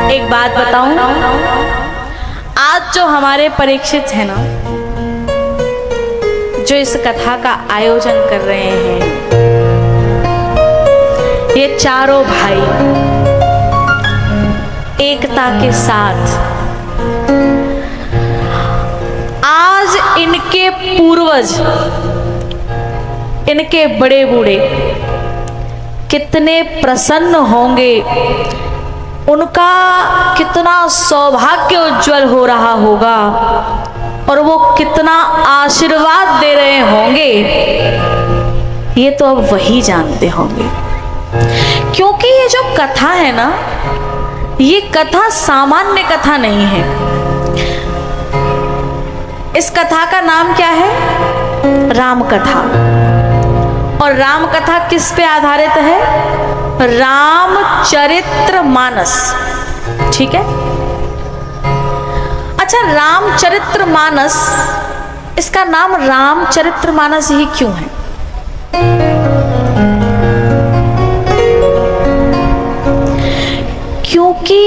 एक बात बताऊं, आज जो हमारे परीक्षित हैं ना, जो इस कथा का आयोजन कर रहे हैं, ये चारों भाई एकता के साथ आज इनके पूर्वज, इनके बड़े बूढ़े कितने प्रसन्न होंगे, उनका कितना सौभाग्य उज्जवल हो रहा होगा और वो कितना आशीर्वाद दे रहे होंगे, ये तो अब वही जानते होंगे। क्योंकि ये जो कथा है ना, ये कथा सामान्य कथा नहीं है। इस कथा का नाम क्या है? राम कथा। और राम कथा किस पे आधारित है? रामचरित्र मानस। ठीक है। अच्छा, रामचरित्र मानस, इसका नाम रामचरित्र मानस ही क्यों है? क्योंकि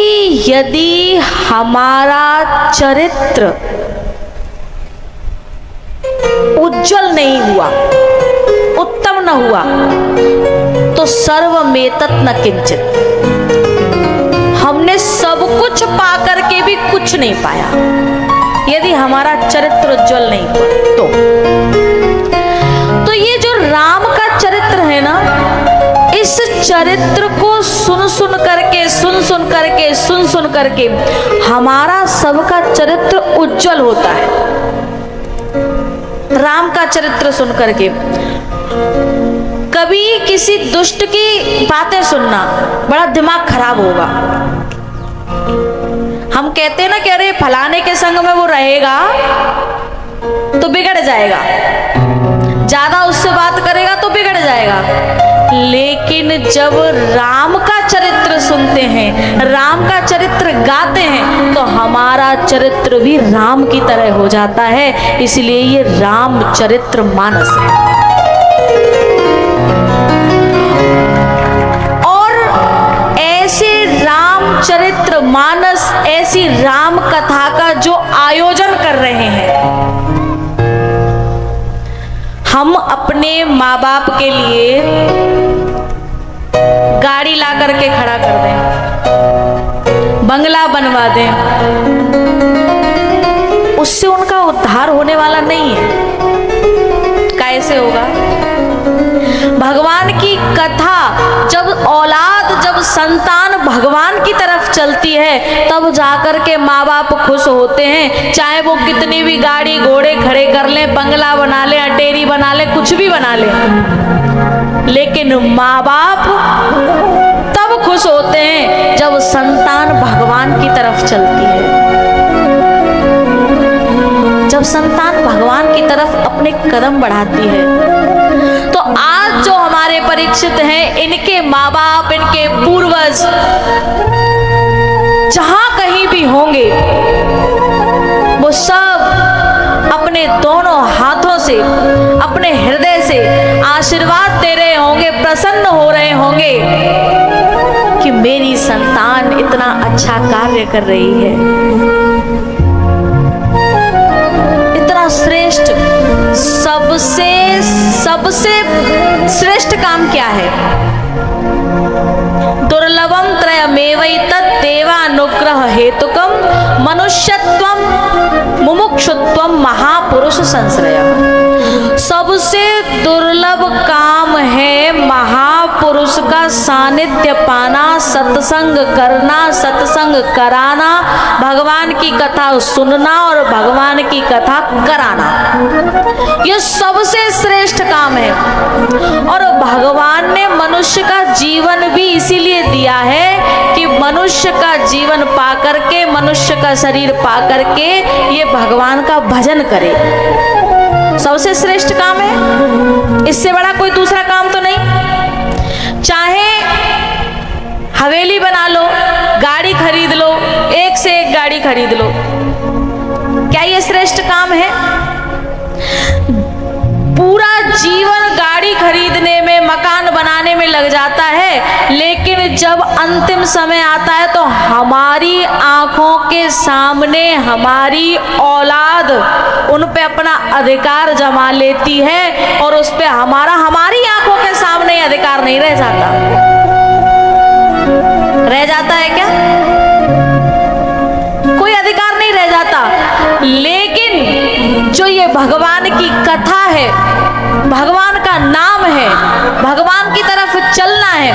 यदि हमारा चरित्र उज्जवल नहीं हुआ, उत्तम न हुआ, तो सर्वमेतत न किंचित, हमने सब कुछ पाकर के भी कुछ नहीं पाया। यदि हमारा चरित्र उज्जवल नहीं हुआ तो ये जो राम का चरित्र है ना, इस चरित्र को सुन सुन करके हमारा सबका चरित्र उज्जवल होता है। राम का चरित्र सुन करके कभी किसी दुष्ट की बातें सुनना बड़ा दिमाग खराब होगा। हम कहते हैं ना कि अरे फलाने के संग में वो रहेगा तो बिगड़ जाएगा, ज्यादा उससे बात करेगा तो बिगड़ जाएगा। लेकिन जब राम का चरित्र सुनते हैं, राम का चरित्र गाते हैं, तो हमारा चरित्र भी राम की तरह हो जाता है। इसलिए ये रामचरित्र मानस है। और ऐसे रामचरित्र मानस, ऐसी राम कथा का जो आयोजन कर रहे हैं, हम अपने माँ बाप के लिए गाड़ी ला करके खड़ा कर दें, बंगला बनवा दें, उससे उनका उद्धार होने वाला नहीं है। कैसे होगा? भगवान की कथा जब औलाद, जब संतान भगवान की तरफ चलती है, तब जाकर के माँ बाप खुश होते हैं। चाहे वो कितनी भी गाड़ी घोड़े खड़े कर लें, बंगला बना लें, अटेरी बना लें, कुछ भी बना लें, लेकिन माँ बाप तब खुश होते हैं जब संतान भगवान की तरफ चलती है, जब संतान भगवान की तरफ अपने कदम बढ़ाती है। तो आज जो हमारे परीक्षित हैं, इनके माँ बाप, इनके पूर्वज जहां कहीं भी होंगे, वो सब अपने दोनों हाथों से, अपने हृदय से आशीर्वाद दे रहे होंगे, प्रसन्न हो रहे होंगे कि मेरी संतान इतना अच्छा कार्य कर रही है, इतना श्रेष्ठ। सबसे श्रेष्ठ काम क्या है? दुर्लभम त्रयमेवैतत् देवानुग्रह हेतुकम मनुष्यत्वम मुमुक्षुत्वम महापुरुष संश्रयः। सबसे दुर्लभ काम है महापुरुष का सानिध्य पाना, सत्संग करना, सत्संग कराना, भगवान की कथा सुनना और भगवान की कथा कराना। यह सबसे श्रेष्ठ काम है। और भगवान ने मनुष्य का जीवन भी इसीलिए दिया है कि मनुष्य का जीवन पा करके, मनुष्य का शरीर पा करके ये भगवान का भजन करे। सबसे श्रेष्ठ काम है, इससे बड़ा कोई दूसरा काम तो नहीं। चाहे हवेली बना लो, गाड़ी खरीद लो, एक से एक गाड़ी खरीद लो, क्या ये श्रेष्ठ काम है? पूरा जीवन गाड़ी खरीदने में, मकान बनाने में लग जाता है, लेकिन जब अंतिम समय आता है तो हमारी सामने हमारी औलाद उन पे अपना अधिकार जमा लेती है और उस पे हमारी आंखों के सामने अधिकार नहीं रह जाता। रह जाता है क्या? कोई अधिकार नहीं रह जाता। लेकिन जो ये भगवान की कथा है, भगवान का नाम है, भगवान की तरफ चलना है,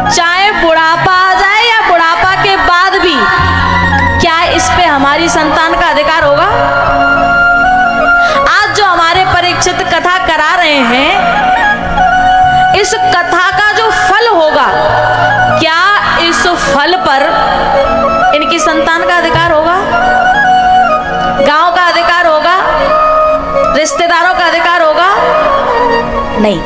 चाहे बुढ़ापा आ जाए या बुढ़ापा के बाद भी, क्या इस पे हमारी संतान का अधिकार होगा? आज जो हमारे परीक्षित कथा करा रहे हैं, इस कथा का जो फल होगा, क्या इस फल पर इनकी संतान का अधिकार होगा? गांव का अधिकार होगा? रिश्तेदारों का अधिकार होगा? नहीं।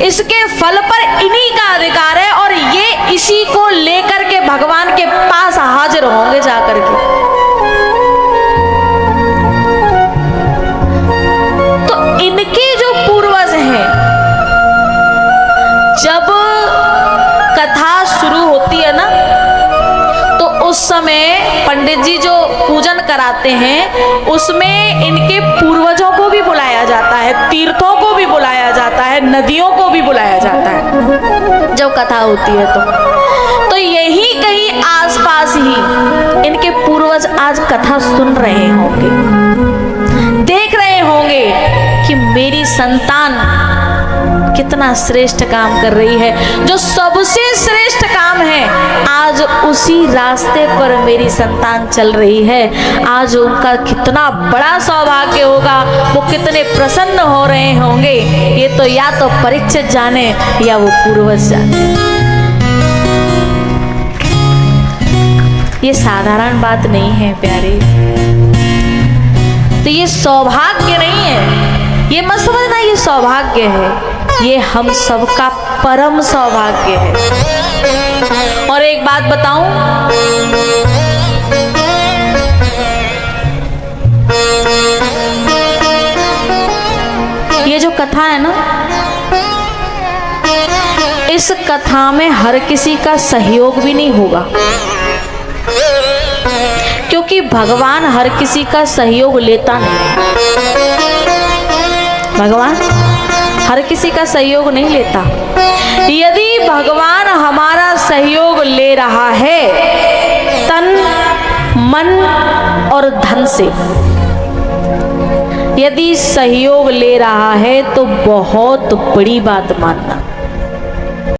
इसके फल पर इन्हीं का अधिकार है और ये इसी को लेकर के भगवान के पास हाजिर होंगे जाकर के। तो इनके जो पूर्वज हैं, जब कथा शुरू होती है ना, तो उस समय पंडित जी जो पूजन कराते हैं, उसमें इनके पूर्वजों को भी बुलाया जाता है, तीर्थों को भी बुलाया जाता है, नदियों को भी बुलाया जाता है जब कथा होती है। तो यही कहीं आसपास ही इनके पूर्वज आज कथा सुन रहे होंगे, देख रहे होंगे कि मेरी संतान कितना श्रेष्ठ काम कर रही है। जो सबसे श्रेष्ठ काम है, आज उसी रास्ते पर मेरी संतान चल रही है। आज उनका कितना बड़ा सौभाग्य होगा, वो कितने प्रसन्न हो रहे होंगे, ये तो या तो परीक्षित जाने या वो पूर्वज जाने। ये साधारण बात नहीं है प्यारे। तो ये सौभाग्य नहीं है, ये मत समझना ये सौभाग्य है, ये हम सबका परम सौभाग्य है। और एक बात बताऊं, ये जो कथा है ना, इस कथा में हर किसी का सहयोग भी नहीं होगा, क्योंकि भगवान हर किसी का सहयोग लेता नहीं। भगवान हर किसी का सहयोग नहीं लेता। यदि भगवान हमारा सहयोग ले रहा है तन, मन और धन से, यदि सहयोग ले रहा है तो बहुत बड़ी बात मानना।